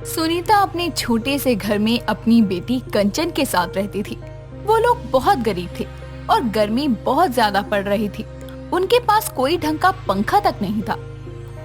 सुनीता अपने छोटे से घर में अपनी बेटी कंचन के साथ रहती थी। वो लोग बहुत गरीब थे और गर्मी बहुत ज्यादा पड़ रही थी। उनके पास कोई ढंग का पंखा तक नहीं था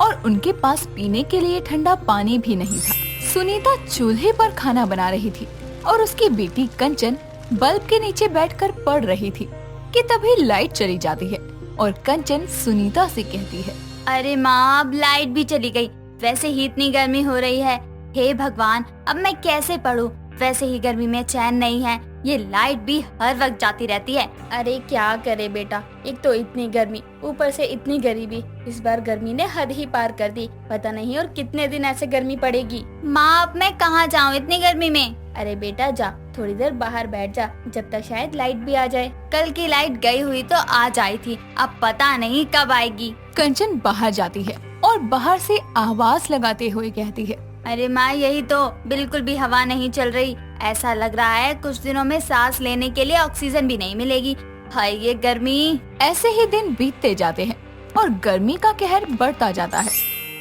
और उनके पास पीने के लिए ठंडा पानी भी नहीं था। सुनीता चूल्हे पर खाना बना रही थी और उसकी बेटी कंचन बल्ब के नीचे बैठकर पढ़ रही थी कि तभी लाइट चली जाती है और कंचन सुनीता से कहती है, अरे माँ, अब लाइट भी चली गई। वैसे ही इतनी गर्मी हो रही है। हे भगवान, अब मैं कैसे पढूं? वैसे ही गर्मी में चैन नहीं है, ये लाइट भी हर वक्त जाती रहती है। अरे क्या करे बेटा, एक तो इतनी गर्मी, ऊपर से इतनी गरीबी। इस बार गर्मी ने हद ही पार कर दी। पता नहीं और कितने दिन ऐसे गर्मी पड़ेगी। माँ, अब मैं कहाँ जाऊँ इतनी गर्मी में? अरे बेटा जा, थोड़ी देर बाहर बैठ जा, जब तक शायद लाइट भी आ जाए। कल की लाइट गई हुई तो आज आई थी, अब पता नहीं कब आएगी। कंचन बाहर जाती है और बाहर से आवाज लगाते हुए कहती है, अरे माँ, यही तो, बिल्कुल भी हवा नहीं चल रही। ऐसा लग रहा है कुछ दिनों में सांस लेने के लिए ऑक्सीजन भी नहीं मिलेगी। हाय ये गर्मी। ऐसे ही दिन बीतते जाते हैं और गर्मी का कहर बढ़ता जाता है,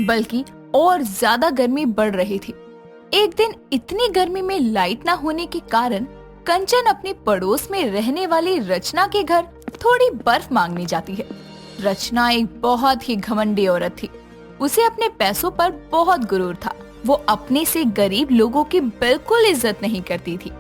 बल्कि और ज्यादा गर्मी बढ़ रही थी। एक दिन इतनी गर्मी में लाइट न होने के कारण कंचन अपने पड़ोस में रहने वाली रचना के घर थोड़ी बर्फ मांगने जाती है। रचना एक बहुत ही घमंडी औरत थी। उसे अपने पैसों पर बहुत गुरूर था। वो अपने से गरीब लोगों की बिल्कुल इज्जत नहीं करती थी।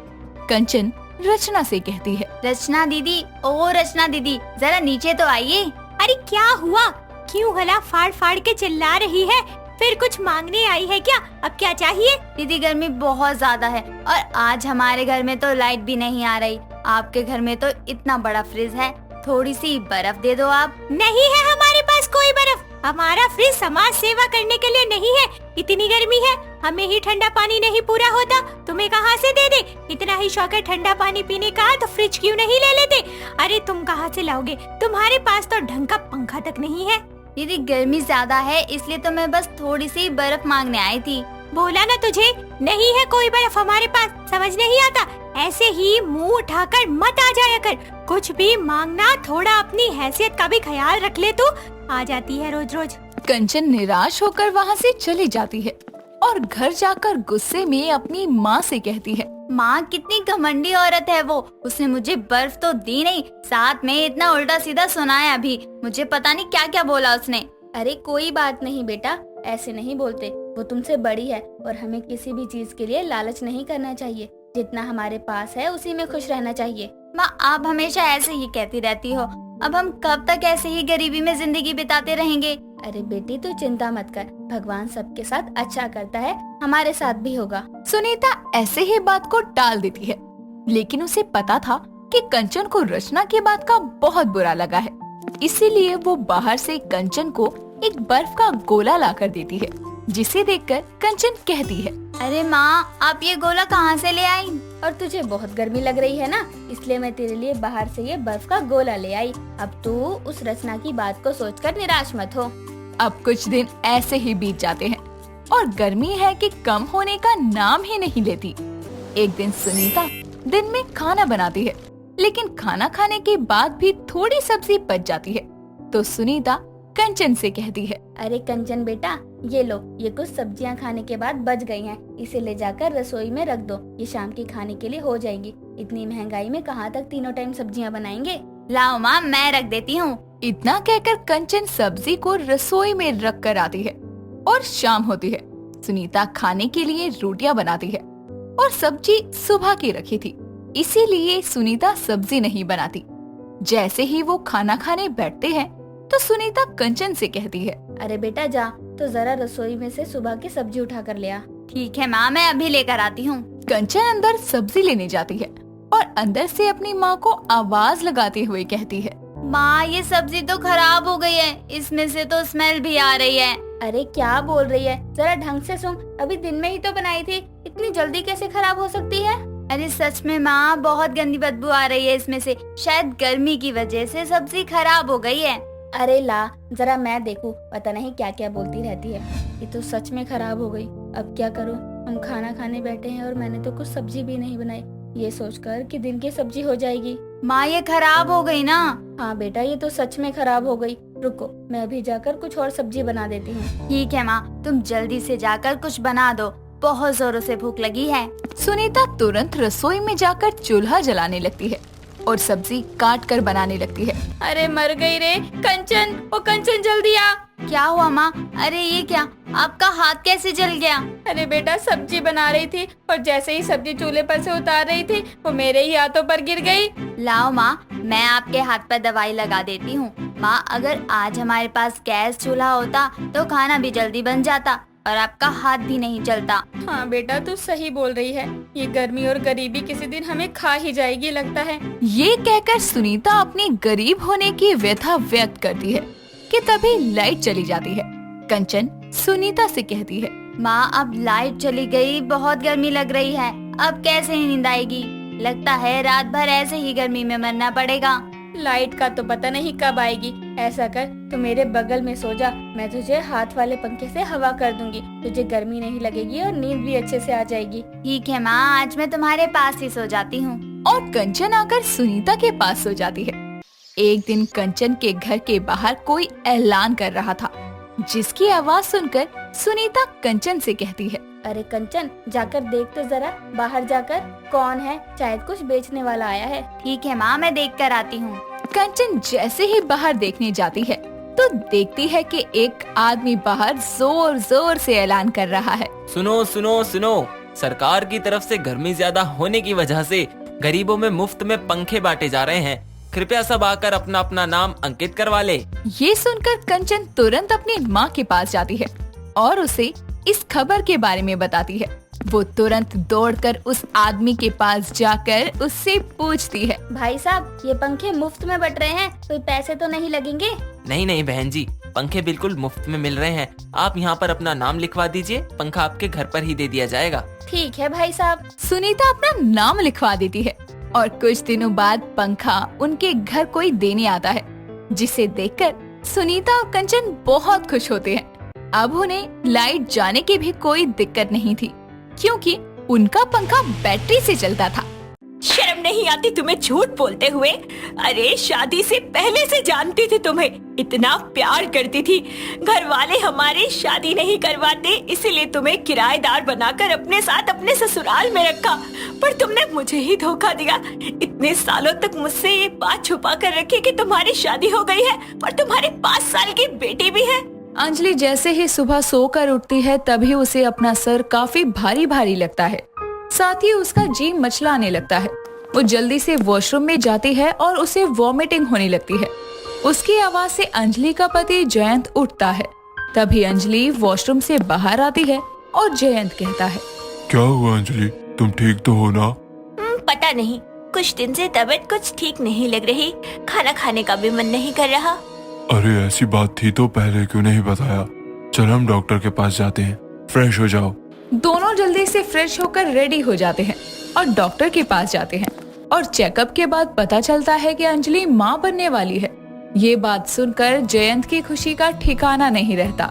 कंचन रचना से कहती है, रचना दीदी, ओ रचना दीदी, जरा नीचे तो आइए। अरे क्या हुआ? क्यों गला फाड़ फाड़ के चिल्ला रही है? फिर कुछ मांगने आई है क्या? अब क्या चाहिए? दीदी, गर्मी बहुत ज्यादा है और आज हमारे घर में तो लाइट भी नहीं आ रही। आपके घर में तो इतना बड़ा फ्रिज है, थोड़ी सी बर्फ दे दो आप। नहीं है हमारे पास कोई बर्फ। हमारा फ्रिज समाज सेवा करने के लिए नहीं है। इतनी गर्मी है, हमें ही ठंडा पानी नहीं पूरा होता, तुम्हें कहाँ से दे दे? इतना ही शौक है ठंडा पानी पीने का तो फ्रिज क्यों नहीं ले लेते? अरे तुम कहाँ से लाओगे? तुम्हारे पास तो ढंग का पंखा तक नहीं है। दीदी, गर्मी ज्यादा है, इसलिए तो मैं बस थोड़ी सी बर्फ मांगने आई थी। बोला ना तुझे, नहीं है कोई बर्फ हमारे पास। समझ नहीं आता? ऐसे ही मुंह उठाकर मत आ जाया कर। कुछ भी मांगना, थोड़ा अपनी हैसियत का भी ख्याल रख ले। तू आ जाती है रोज रोज। कंचन निराश होकर वहाँ से चली जाती है और घर जाकर गुस्से में अपनी माँ से कहती है, माँ, कितनी घमंडी औरत है वो। उसने मुझे बर्फ तो दी नहीं, साथ में इतना उल्टा सीधा सुनाया भी। मुझे पता नहीं क्या क्या बोला उसने। अरे कोई बात नहीं बेटा, ऐसे नहीं बोलते। वो तुमसे बड़ी है और हमें किसी भी चीज के लिए लालच नहीं करना चाहिए। जितना हमारे पास है उसी में खुश रहना चाहिए। माँ, आप हमेशा ऐसे ही कहती रहती हो। अब हम कब तक ऐसे ही गरीबी में जिंदगी बिताते रहेंगे? अरे बेटी, तू चिंता मत कर, भगवान सबके साथ अच्छा करता है, हमारे साथ भी होगा। सुनीता ऐसे ही बात को टाल देती है, लेकिन उसे पता था कि कंचन को रचना की बात का बहुत बुरा लगा है। इसीलिए वो बाहर से कंचन को एक बर्फ का गोला लाकर देती है, जिसे देखकर कंचन कहती है, अरे माँ, आप ये गोला कहाँ से ले आई? और तुझे बहुत गर्मी लग रही है ना, इसलिए मैं तेरे लिए बाहर से ये बर्फ का गोला ले आई। अब तू उस रचना की बात को सोचकर निराश मत हो। अब कुछ दिन ऐसे ही बीत जाते हैं और गर्मी है कि कम होने का नाम ही नहीं लेती। एक दिन सुनीता दिन में खाना बनाती है, लेकिन खाना खाने के बाद भी थोड़ी सब्जी बच जाती है। तो सुनीता कंचन से कहती है, अरे कंचन बेटा, ये लो, ये कुछ सब्जियां खाने के बाद बच गई हैं, इसे ले जाकर रसोई में रख दो। ये शाम के खाने के लिए हो जाएगी। इतनी महंगाई में कहाँ तक तीनों टाइम सब्जियां बनाएंगे। लाओ माँ, मैं रख देती हूँ। इतना कहकर कंचन सब्जी को रसोई में रख कर आती है और शाम होती है। सुनीता खाने के लिए रोटियां बनाती है और सब्जी सुबह की रखी थी, इसीलिए सुनीता सब्जी नहीं बनाती। जैसे ही वो खाना खाने बैठते हैं तो सुनीता कंचन से कहती है, अरे बेटा जा, तो जरा रसोई में से सुबह की सब्जी उठा कर ले आ। ठीक है माँ, मैं अभी लेकर आती हूँ। कंचन अंदर सब्जी लेने जाती है और अंदर से अपनी माँ को आवाज लगाते हुए कहती है, माँ, ये सब्जी तो खराब हो गई है, इसमें से तो स्मेल भी आ रही है। अरे क्या बोल रही है, जरा ढंग से सुन, अभी दिन में ही तो बनाई थी, इतनी जल्दी कैसे खराब हो सकती है? अरे सच में माँ, बहुत गंदी बदबू आ रही है इसमें से। शायद गर्मी की वजह से सब्जी खराब हो गई है। अरे ला, जरा मैं देखूं, पता नहीं क्या क्या बोलती रहती है। ये तो सच में खराब हो गई। अब क्या करूं? हम खाना खाने बैठे हैं और मैंने तो कुछ सब्जी भी नहीं बनाई, ये सोचकर कि दिन की सब्जी हो जाएगी। माँ, ये खराब हो गई ना? हाँ बेटा, ये तो सच में खराब हो गई। रुको, मैं अभी जाकर कुछ और सब्जी बना देती हूँ। ठीक है माँ, तुम जल्दी से जाकर कुछ बना दो। बहुत जोरों से भूख लगी है। सुनीता तुरंत रसोई में जाकर चूल्हा जलाने लगती है और सब्जी काट कर बनाने लगती है। अरे मर गई रे कंचन, ओ कंचन जल्दी आ। क्या हुआ माँ? अरे ये क्या, आपका हाथ कैसे जल गया? अरे बेटा सब्जी बना रही थी और जैसे ही सब्जी चूल्हे पर से उतार रही थी वो मेरे ही हाथों पर गिर गई। लाओ माँ, मैं आपके हाथ पर दवाई लगा देती हूँ। माँ, अगर आज हमारे पास गैस चूल्हा होता तो खाना भी जल्दी बन जाता और आपका हाथ भी नहीं जलता। हाँ बेटा तू सही बोल रही है, ये गर्मी और गरीबी किसी दिन हमें खा ही जाएगी लगता है। ये कहकर सुनीता अपनी गरीब होने की व्यथा व्यक्त करती है कि तभी लाइट चली जाती है। कंचन सुनीता से कहती है, माँ अब लाइट चली गई, बहुत गर्मी लग रही है, अब कैसे नींद आएगी? लगता है रात भर ऐसे ही गर्मी में मरना पड़ेगा। लाइट का तो पता नहीं कब आएगी। ऐसा कर तू मेरे बगल में सो जा, मैं तुझे हाथ वाले पंखे से हवा कर दूंगी, तुझे गर्मी नहीं लगेगी और नींद भी अच्छे से आ जाएगी। ठीक है माँ, आज मैं तुम्हारे पास ही सो जाती हूँ। और कंचन आकर सुनीता के पास सो जाती है। एक दिन कंचन के घर के बाहर कोई ऐलान कर रहा था, जिसकी आवाज सुनकर सुनीता कंचन से कहती है, अरे कंचन जाकर देख तो जरा, बाहर जाकर कौन है, शायद कुछ बेचने वाला आया है। ठीक है माँ, मैं देख कर आती हूँ। कंचन जैसे ही बाहर देखने जाती है तो देखती है कि एक आदमी बाहर जोर जोर से ऐलान कर रहा है, सुनो सुनो सुनो, सरकार की तरफ से गर्मी ज्यादा होने की वजह से गरीबों में मुफ्त में पंखे बांटे जा रहे हैं, कृपया सब आकर अपना अपना नाम अंकित करवा ले। ये सुनकर कंचन तुरंत अपनी माँ के पास जाती है और उसे इस खबर के बारे में बताती है। वो तुरंत दौड़कर उस आदमी के पास जाकर उससे पूछती है, भाई साहब ये पंखे मुफ्त में बट रहे हैं, कोई पैसे तो नहीं लगेंगे? नहीं नहीं बहन जी, पंखे बिल्कुल मुफ्त में मिल रहे हैं, आप यहाँ पर अपना नाम लिखवा दीजिए, पंखा आपके घर पर ही दे दिया जाएगा। ठीक है भाई साहब। सुनीता अपना नाम लिखवा देती है और कुछ दिनों बाद पंखा उनके घर कोई देने आता है, जिसे देखकर सुनीता और कंचन बहुत खुश होते हैं। अब उन्हें लाइट जाने की भी कोई दिक्कत नहीं थी, क्योंकि उनका पंखा बैटरी से चलता था। शर्म नहीं आती तुम्हें झूठ बोलते हुए? अरे शादी से पहले से जानती थी तुम्हें, इतना प्यार करती थी। घर वाले हमारे शादी नहीं करवाते, इसीलिए तुम्हें किराएदार बनाकर अपने साथ अपने ससुराल में रखा, पर तुमने मुझे ही धोखा दिया। इतने सालों तक मुझसे ये बात छुपा कर रखी कि तुम्हारी शादी हो गई है, पर तुम्हारे 5 साल की बेटी भी है। अंजलि जैसे ही सुबह सोकर उठती है तभी उसे अपना सर काफी भारी भारी लगता है, साथ ही उसका जी मचलाने लगता है। वो जल्दी से वॉशरूम में जाती है और उसे वॉमिटिंग होने लगती है। उसकी आवाज से अंजलि का पति जयंत उठता है। तभी अंजलि वॉशरूम से बाहर आती है और जयंत कहता है, क्या हुआ अंजलि, तुम ठीक तो हो ना? पता नहीं, कुछ दिन से तबीयत कुछ ठीक नहीं लग रही, खाना खाने का भी मन नहीं कर रहा। अरे ऐसी बात थी तो पहले क्यों नहीं बताया? चल हम डॉक्टर के पास जाते हैं, फ्रेश हो जाओ। दोनों जल्दी से फ्रेश होकर रेडी हो जाते हैं और डॉक्टर के पास जाते हैं और चेकअप के बाद पता चलता है कि अंजलि माँ बनने वाली है। ये बात सुनकर जयंत की खुशी का ठिकाना नहीं रहता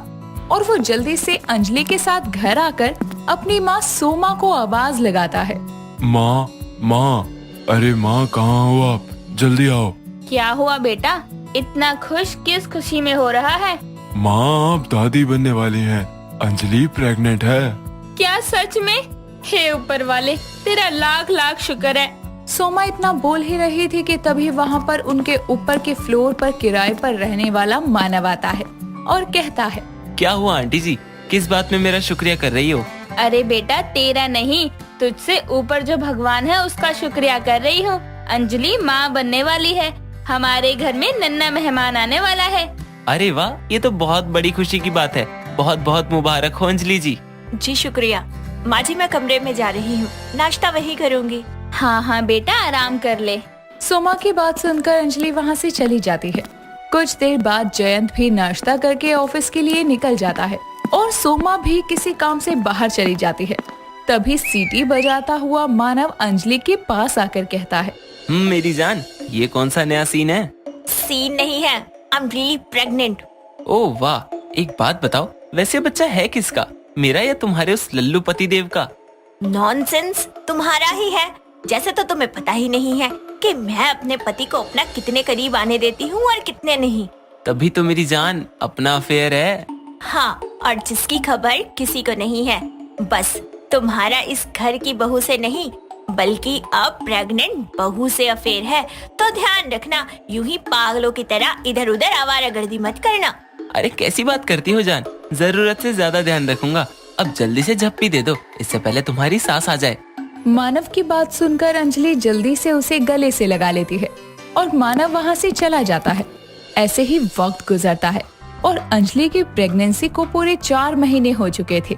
और वो जल्दी से अंजलि के साथ घर आकर अपनी माँ सोमा को आवाज लगाता है, माँ माँ, अरे माँ कहाँ हो आप, जल्दी आओ। क्या हुआ बेटा, इतना खुश किस खुशी में हो रहा है? माँ आप दादी बनने वाली हैं, अंजलि प्रेग्नेंट है। क्या सच में? हे ऊपर वाले, तेरा लाख लाख शुक्र है। सोमा इतना बोल ही रही थी कि तभी वहाँ पर उनके ऊपर के फ्लोर पर किराए पर रहने वाला मानव आता है और कहता है, क्या हुआ आंटी जी, किस बात में मेरा शुक्रिया कर रही हो? अरे बेटा तेरा नहीं, तुझसे ऊपर जो भगवान है उसका शुक्रिया कर रही हो। अंजलि माँ बनने वाली है, हमारे घर में नन्ना मेहमान आने वाला है। अरे वाह, ये तो बहुत बड़ी खुशी की बात है, बहुत बहुत मुबारक हो अंजलि जी। जी शुक्रिया। माँ जी मैं कमरे में जा रही हूँ, नाश्ता वही करूँगी। हाँ हाँ बेटा आराम कर ले। सोमा की बात सुनकर अंजलि वहाँ से चली जाती है। कुछ देर बाद जयंत भी नाश्ता करके ऑफिस के लिए निकल जाता है और सोमा भी किसी काम से बाहर चली जाती है। तभी सीटी बजाता हुआ मानव अंजलि के पास आकर कहता है, मेरी जान, ये कौन सा नया सीन है? सीन नहीं है, आई एम रियली प्रेग्नेंट। ओह वाह, एक बात बताओ, वैसे बच्चा है किसका, मेरा या तुम्हारे उस लल्लू पति देव का? नॉनसेंस, तुम्हारा ही है। जैसे तो तुम्हें पता ही नहीं है कि मैं अपने पति को अपना कितने करीब आने देती हूँ और कितने नहीं। तभी तो मेरी जान अपना अफेयर है। हाँ, और जिसकी खबर किसी को नहीं है, बस तुम्हारा इस घर की बहू से नहीं बल्कि अब प्रेग्नेंट बहू से अफेयर है, तो ध्यान रखना, यूं ही पागलों की तरह इधर उधर आवारागर्दी मत करना। अरे कैसी बात करती हो जान, जरूरत से ज्यादा ध्यान रखूंगा। अब जल्दी से झप्पी दे दो, इससे पहले तुम्हारी सांस आ जाए। मानव की बात सुनकर अंजलि जल्दी से उसे गले से लगा लेती है और मानव वहाँ से चला जाता है। ऐसे ही वक्त गुजरता है और अंजलि की प्रेगनेंसी को पूरे 4 महीने हो चुके थे।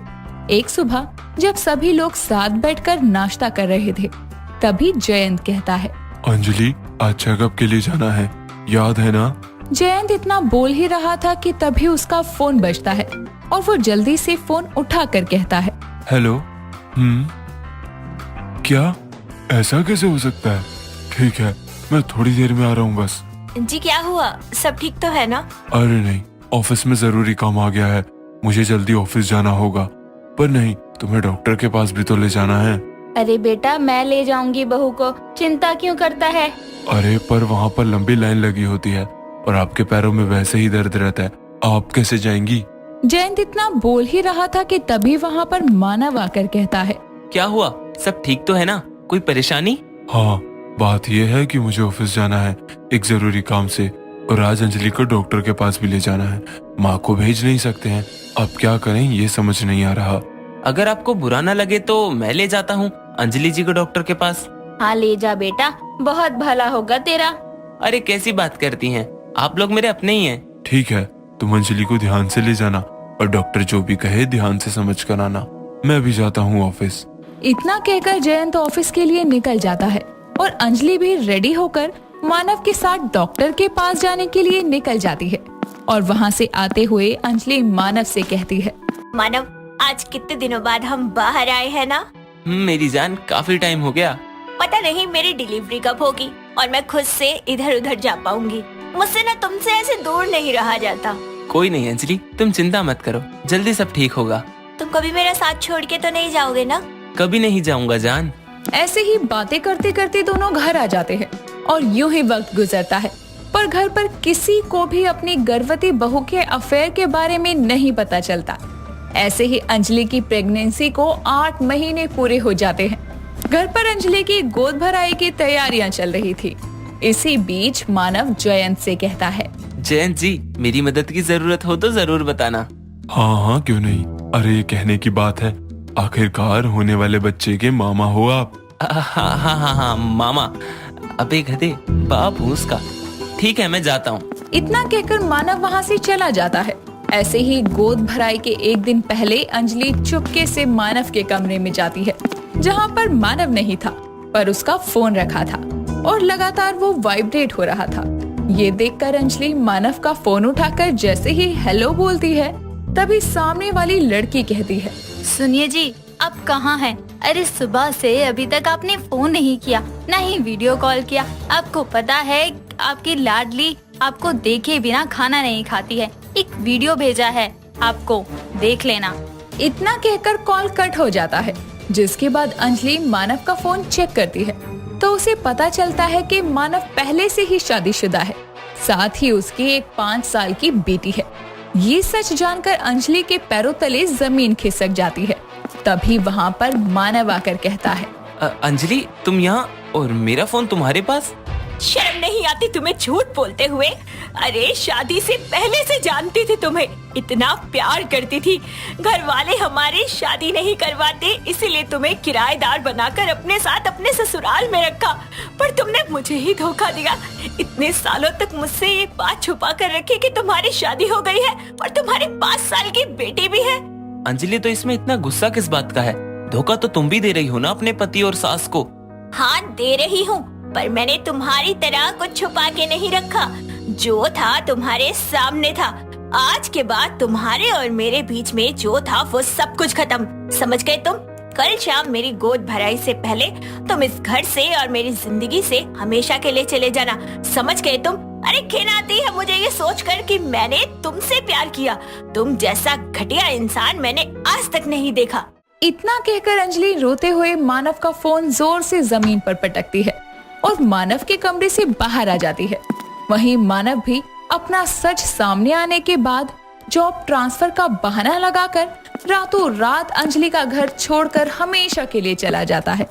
एक सुबह जब सभी लोग साथ बैठकर नाश्ता कर रहे थे, तभी जयंत कहता है, अंजलि आज चेकअप के लिए जाना है, याद है ना? जयंत इतना बोल ही रहा था कि तभी उसका फोन बजता है और वो जल्दी से फोन उठाकर कहता है, हेलो। क्या? ऐसा कैसे हो सकता है? ठीक है, मैं थोड़ी देर में आ रहा हूँ बस। जी क्या हुआ, सब ठीक तो है ना? अरे नहीं, ऑफिस में जरूरी काम आ गया है, मुझे जल्दी ऑफिस जाना होगा। पर नहीं, तुम्हें डॉक्टर के पास भी तो ले जाना है। अरे बेटा, मैं ले जाऊंगी बहू को, चिंता क्यों करता है? अरे पर वहाँ पर लंबी लाइन लगी होती है और आपके पैरों में वैसे ही दर्द रहता है, आप कैसे जाएंगी? जयंत इतना बोल ही रहा था कि तभी वहाँ पर मानव आकर कहता है, क्या हुआ, सब ठीक तो है ना? कोई परेशानी? हाँ, बात यह है कि मुझे ऑफिस जाना है एक जरूरी काम से, और आज अंजलि को डॉक्टर के पास भी ले जाना है। माँ को भेज नहीं सकते हैं, अब क्या करें ये समझ नहीं आ रहा। अगर आपको बुरा न लगे तो मैं ले जाता हूँ अंजलि जी को डॉक्टर के पास। हाँ ले जा बेटा, बहुत भला होगा तेरा। अरे कैसी बात करती हैं, आप लोग मेरे अपने ही हैं। ठीक है, तुम अंजलि को ध्यान से ले जाना और डॉक्टर जो भी कहे ध्यान से समझ कर आना। मैं भी जाता हूँ ऑफिस। इतना कहकर जयंत ऑफिस के लिए निकल जाता है और अंजलि भी रेडी होकर मानव के साथ डॉक्टर के पास जाने के लिए निकल जाती है। और वहाँ से आते हुए अंजलि मानव से कहती है, मानव, आज कितने दिनों बाद हम बाहर आए हैं ना? मेरी जान, काफी टाइम हो गया। पता नहीं मेरी डिलीवरी कब होगी और मैं खुद से इधर उधर जा पाऊंगी। मुझसे ना तुमसे ऐसे दूर नहीं रहा जाता। कोई नहीं अंजलि, तुम चिंता मत करो, जल्दी सब ठीक होगा। तुम कभी मेरा साथ छोड़ के तो नहीं जाओगे ना? कभी नहीं जाऊंगा जान। ऐसे ही बातें करते करते दोनों घर आ जाते हैं और यूं ही वक्त गुजरता है। पर घर पर किसी को भी अपनी गर्भवती बहू के अफेयर के बारे में नहीं पता चलता। ऐसे ही अंजलि की प्रेगनेंसी को 8 महीने पूरे हो जाते हैं। घर पर अंजलि की गोद भराई की तैयारियां चल रही थी। इसी बीच मानव जयंत से कहता है, जयंत जी, मेरी मदद की जरूरत हो तो जरूर बताना। हाँ हाँ, क्यों नहीं। अरे ये कहने की बात है, आखिरकार होने वाले बच्चे के मामा हो आप। हाँ, मामा। अबे गधे, बाप हूँ उसका। ठीक है, मैं जाता हूँ। इतना कहकर मानव वहाँ से चला जाता है। ऐसे ही गोद भराई के एक दिन पहले अंजलि चुपके से मानव के कमरे में जाती है, जहाँ पर मानव नहीं था पर उसका फोन रखा था और लगातार वो वाइब्रेट हो रहा था। ये देखकर अंजलि मानव का फोन उठाकर जैसे ही हेलो बोलती है, तभी सामने वाली लड़की कहती है, सुनिए जी, आप कहाँ हैं? अरे सुबह से अभी तक आपने फोन नहीं किया, ना ही वीडियो कॉल किया। आपको पता है आपकी लाडली आपको देखे बिना खाना नहीं खाती है। एक वीडियो भेजा है आपको, देख लेना। इतना कहकर कॉल कट हो जाता है, जिसके बाद अंजलि मानव का फोन चेक करती है तो उसे पता चलता है कि मानव पहले से ही शादीशुदा है, साथ ही उसकी एक 5 साल की बेटी है। ये सच जानकर अंजलि के पैरों तले जमीन खिसक जाती है। तभी वहाँ पर मानव आकर कहता है, अंजलि तुम यहाँ और मेरा फोन तुम्हारे पास? शर्म नहीं आती तुम्हें झूठ बोलते हुए? अरे शादी से पहले से जानती थी तुम्हें, इतना प्यार करती थी। घर वाले हमारी शादी नहीं करवाते, इसीलिए तुम्हें किराएदार बनाकर अपने साथ अपने ससुराल में रखा, पर तुमने मुझे ही धोखा दिया। इतने सालों तक मुझसे ये बात छुपा कर रखी कि तुम्हारी शादी हो गई है और तुम्हारी 5 साल की बेटी भी है। अंजलि, तो इसमें इतना गुस्सा किस बात का है? धोखा तो तुम भी दे रही हो ना अपने पति और सास को। हाँ दे रही हूँ, पर मैंने तुम्हारी तरह कुछ छुपा के नहीं रखा। जो था तुम्हारे सामने था। आज के बाद तुम्हारे और मेरे बीच में जो था वो सब कुछ खत्म, समझ गए तुम? कल शाम मेरी गोद भराई से पहले तुम इस घर से और मेरी जिंदगी से हमेशा के लिए चले जाना, समझ गए तुम? अरे घिन आती है मुझे ये सोचकर कि मैंने तुमसे प्यार किया। तुम जैसा घटिया इंसान मैंने आज तक नहीं देखा। इतना कहकर अंजलि रोते हुए मानव का फोन जोर से जमीन पर पटकती है और मानव के कमरे से बाहर आ जाती है। वहीं मानव भी अपना सच सामने आने के बाद जॉब ट्रांसफर का बहाना लगाकर रातों रात अंजलि का घर छोड़कर हमेशा के लिए चला जाता है।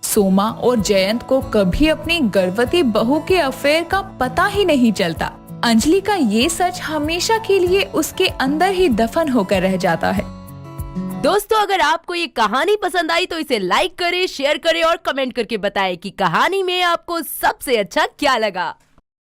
सोमा और जयंत को कभी अपनी गर्भवती बहू के अफेयर का पता ही नहीं चलता। अंजलि का ये सच हमेशा के लिए उसके अंदर ही दफन होकर रह जाता है। दोस्तों, अगर आपको ये कहानी पसंद आई तो इसे लाइक करें, शेयर करें और कमेंट करके बताएं कि कहानी में आपको सबसे अच्छा क्या लगा।